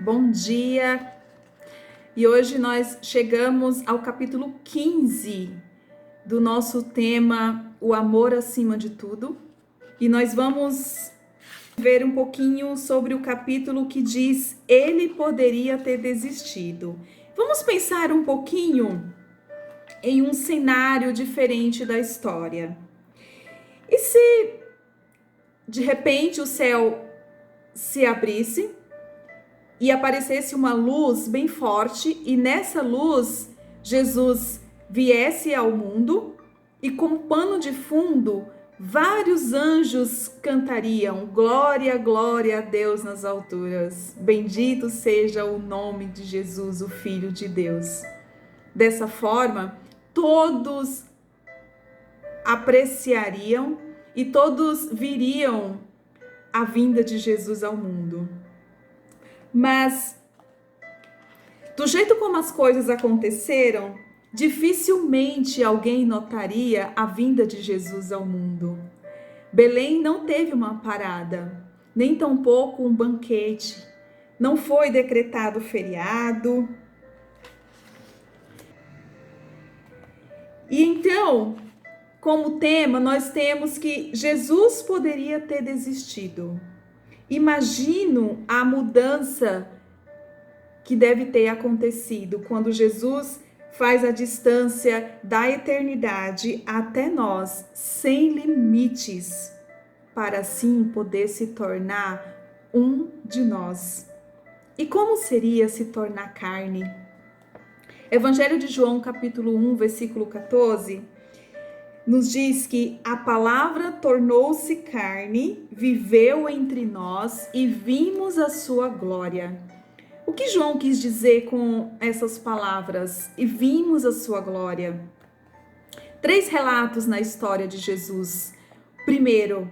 Bom dia! E hoje nós chegamos ao capítulo 15 do nosso tema O Amor Acima de Tudo. E nós vamos ver um pouquinho sobre o capítulo que diz Ele poderia ter desistido. Vamos pensar um pouquinho em um cenário diferente da história. E se de repente o céu se abrisse e aparecesse uma luz bem forte, e nessa luz Jesus viesse ao mundo, e como pano de fundo, vários anjos cantariam: glória, glória a Deus nas alturas, bendito seja o nome de Jesus, o Filho de Deus. Dessa forma, todos apreciariam e todos viriam a vinda de Jesus ao mundo. Mas, do jeito como as coisas aconteceram, dificilmente alguém notaria a vinda de Jesus ao mundo. Belém não teve uma parada, nem tampouco um banquete. Não foi decretado feriado. E então, como tema, nós temos que Jesus poderia ter desistido. Imagino a mudança que deve ter acontecido quando Jesus faz a distância da eternidade até nós, sem limites, para assim poder se tornar um de nós. E como seria se tornar carne? Evangelho de João, capítulo 1, versículo 14, nos diz que a palavra tornou-se carne, viveu entre nós e vimos a sua glória. O que João quis dizer com essas palavras? E vimos a sua glória. 3 relatos na história de Jesus. Primeiro,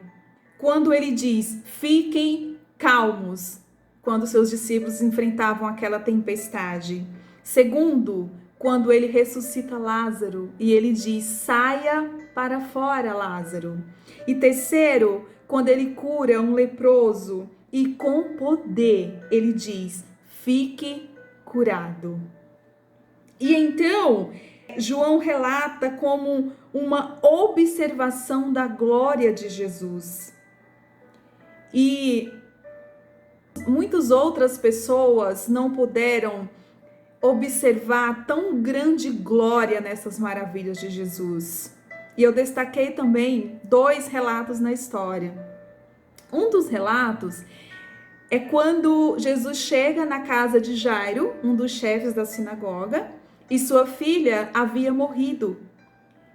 quando ele diz: fiquem calmos, quando seus discípulos enfrentavam aquela tempestade. Segundo, quando ele ressuscita Lázaro e ele diz: saia para fora, Lázaro. E terceiro, quando ele cura um leproso e com poder ele diz: fique curado. E então, João relata como uma observação da glória de Jesus. E muitas outras pessoas não puderam observar tão grande glória nessas maravilhas de Jesus. E eu destaquei também 2 relatos na história. Um dos relatos é quando Jesus chega na casa de Jairo, um dos chefes da sinagoga, e sua filha havia morrido.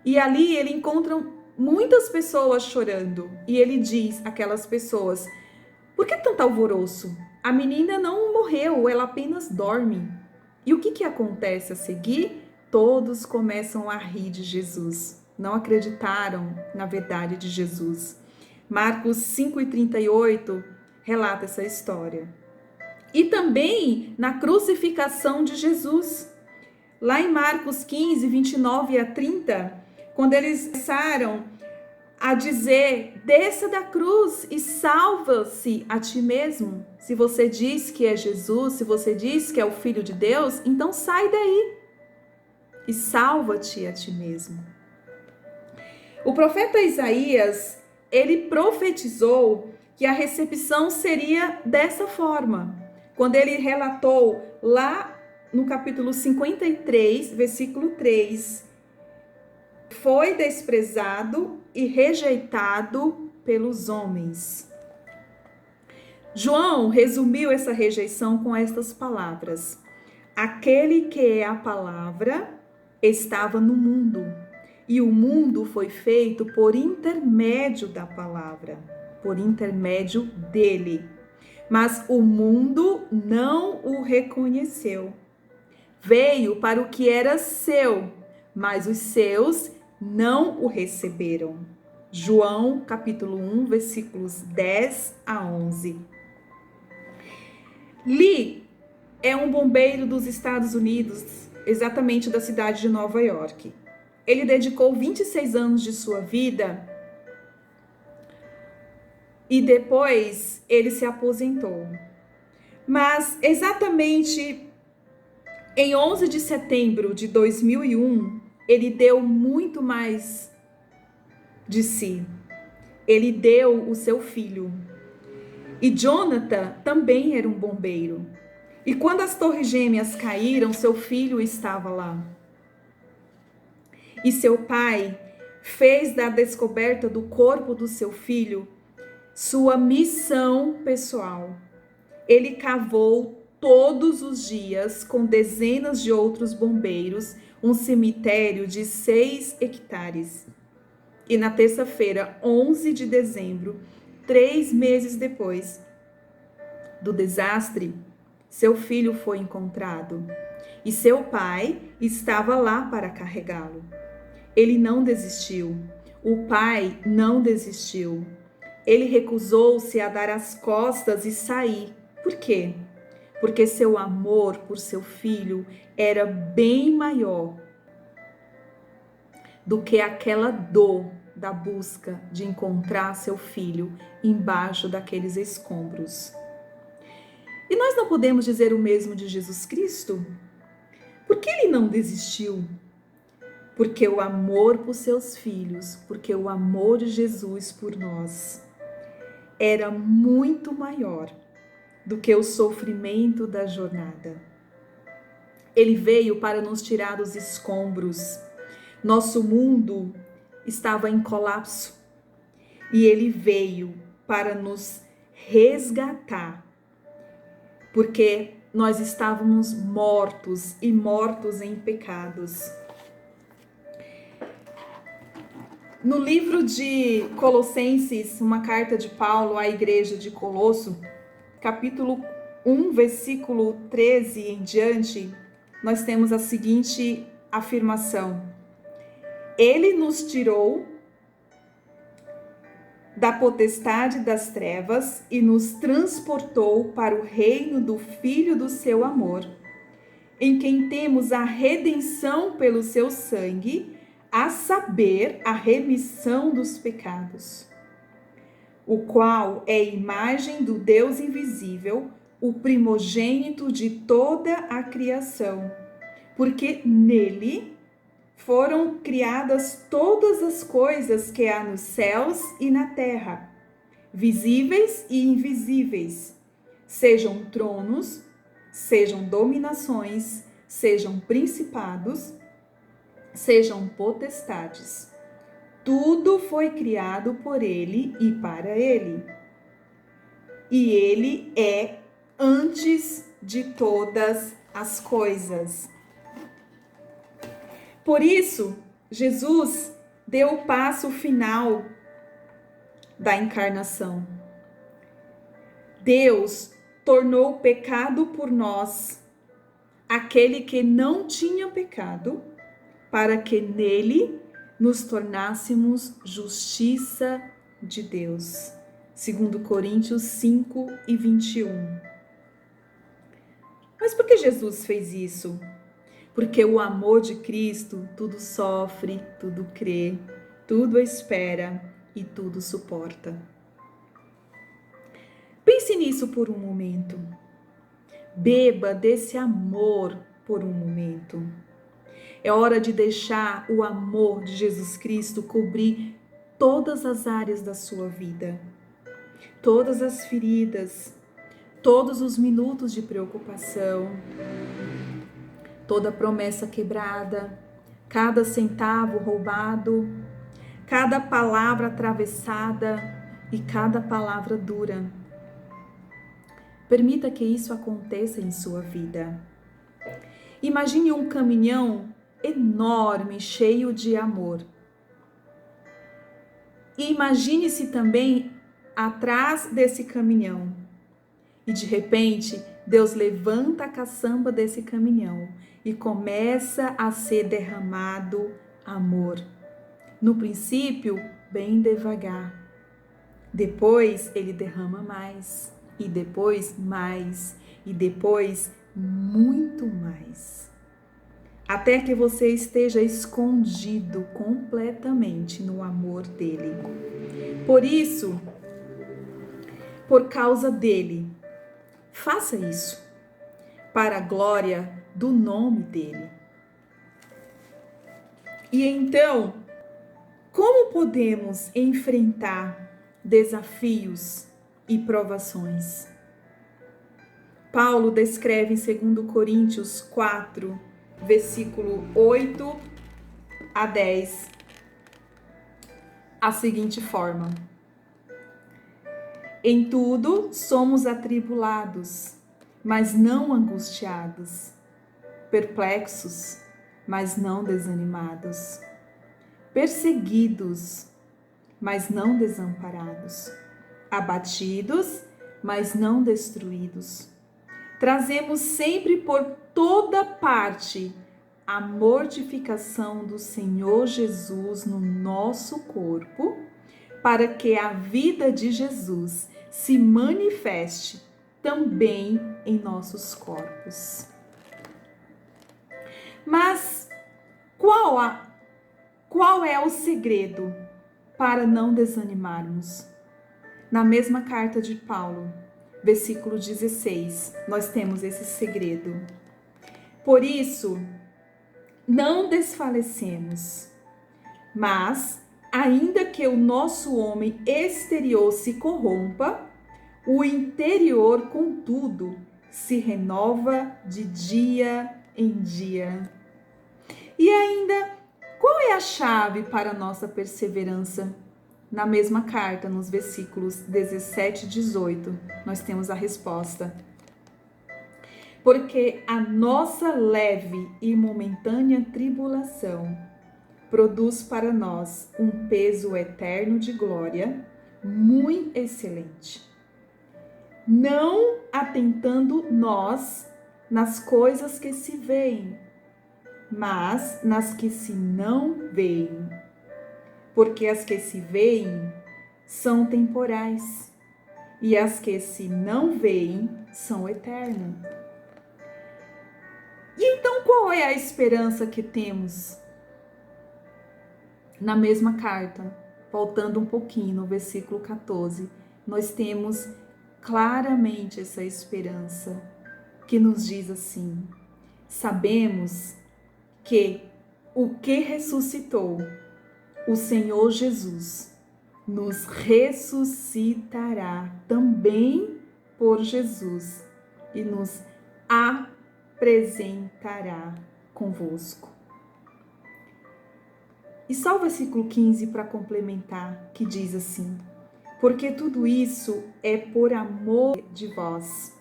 E ali ele encontra muitas pessoas chorando. E ele diz àquelas pessoas: por que tanto alvoroço? A menina não morreu, ela apenas dorme. E o que acontece a seguir? Todos começam a rir de Jesus. Não acreditaram na verdade de Jesus. Marcos 5:38 relata essa história. E também na crucificação de Jesus. Lá em Marcos 15:29-30, quando eles começaram a dizer: desça da cruz e salva-se a ti mesmo. Se você diz que é Jesus, se você diz que é o Filho de Deus, então sai daí e salva-te a ti mesmo. O profeta Isaías, ele profetizou que a recepção seria dessa forma, quando ele relatou lá no capítulo 53, versículo 3, foi desprezado e rejeitado pelos homens. João resumiu essa rejeição com estas palavras: aquele que é a palavra estava no mundo, e o mundo foi feito por intermédio da palavra, por intermédio dele. Mas o mundo não o reconheceu. Veio para o que era seu, mas os seus não o receberam. João, capítulo 1, versículos 10-11. Lee é um bombeiro dos Estados Unidos, exatamente da cidade de Nova York. Ele dedicou 26 anos de sua vida e depois ele se aposentou. Mas exatamente em 11 de setembro de 2001, ele deu muito mais de si. Ele deu o seu filho. E Jonathan também era um bombeiro. E quando as torres gêmeas caíram, seu filho estava lá. E seu pai fez da descoberta do corpo do seu filho sua missão pessoal. Ele cavou todos os dias, com dezenas de outros bombeiros, um cemitério de 6 hectares. E na terça-feira, 11 de dezembro, 3 meses depois do desastre, seu filho foi encontrado. E seu pai estava lá para carregá-lo. Ele não desistiu. O pai não desistiu. Ele recusou-se a dar as costas e sair. Por quê? Porque seu amor por seu filho era bem maior do que aquela dor da busca de encontrar seu filho embaixo daqueles escombros. E nós não podemos dizer o mesmo de Jesus Cristo? Por que ele não desistiu? Porque o amor por seus filhos, porque o amor de Jesus por nós era muito maior do que o sofrimento da jornada. Ele veio para nos tirar dos escombros. Nosso mundo estava em colapso e ele veio para nos resgatar, porque nós estávamos mortos e mortos em pecados. No livro de Colossenses, uma carta de Paulo à igreja de Colosso, capítulo 1, versículo 13 em diante, nós temos a seguinte afirmação: Ele nos tirou da potestade das trevas e nos transportou para o reino do Filho do seu amor, em quem temos a redenção pelo seu sangue, a saber, a remissão dos pecados, o qual é a imagem do Deus invisível, o primogênito de toda a criação, porque nele foram criadas todas as coisas que há nos céus e na terra, visíveis e invisíveis, sejam tronos, sejam dominações, sejam principados, sejam potestades. Tudo foi criado por ele e para ele. E ele é antes de todas as coisas. Por isso, Jesus deu o passo final da encarnação. Deus tornou pecado por nós aquele que não tinha pecado, para que nele nos tornássemos justiça de Deus. 2 Coríntios 5 e 21. Mas por que Jesus fez isso? Porque o amor de Cristo tudo sofre, tudo crê, tudo espera e tudo suporta. Pense nisso por um momento. Beba desse amor por um momento. É hora de deixar o amor de Jesus Cristo cobrir todas as áreas da sua vida, todas as feridas, todos os minutos de preocupação, toda promessa quebrada, cada centavo roubado, cada palavra atravessada e cada palavra dura. Permita que isso aconteça em sua vida. Imagine um caminhão enorme, cheio de amor. E imagine-se também atrás desse caminhão. E de repente, Deus levanta a caçamba desse caminhão e começa a ser derramado amor. No princípio, bem devagar. Depois, ele derrama mais. E depois, mais. E depois, muito mais. Até que você esteja escondido completamente no amor dele. Por isso, por causa dele, Faça isso para a glória do nome dele. E então, como podemos enfrentar desafios e provações? Paulo descreve em 2 Coríntios 4, versículo 8 a 10, a seguinte forma: em tudo somos atribulados, mas não angustiados, perplexos, mas não desanimados, perseguidos, mas não desamparados, abatidos, mas não destruídos. Trazemos sempre por toda parte a mortificação do Senhor Jesus no nosso corpo, para que a vida de Jesus se manifeste também em nossos corpos. Mas qual é o segredo para não desanimarmos? Na mesma carta de Paulo, versículo 16, nós temos esse segredo. Por isso, não desfalecemos, mas, ainda que o nosso homem exterior se corrompa, o interior, contudo, se renova de dia em dia. E ainda, qual é a chave para a nossa perseverança? Na mesma carta, nos versículos 17 e 18, nós temos a resposta. Porque a nossa leve e momentânea tribulação produz para nós um peso eterno de glória, muito excelente. Não atentando nós nas coisas que se veem, mas nas que se não veem. Porque as que se veem são temporais, e as que se não veem são eternas. E então qual é a esperança que temos? Na mesma carta, voltando um pouquinho no versículo 14, nós temos claramente essa esperança que nos diz assim: sabemos que o que ressuscitou o Senhor Jesus nos ressuscitará também por Jesus e nos apresentará convosco. E só o versículo 15 para complementar, que diz assim: porque tudo isso é por amor de vós,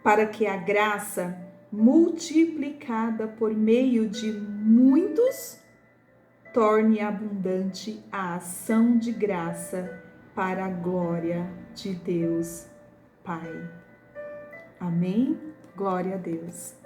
para que a graça multiplicada por meio de muitos torne abundante a ação de graça para a glória de Deus Pai. Amém? Glória a Deus.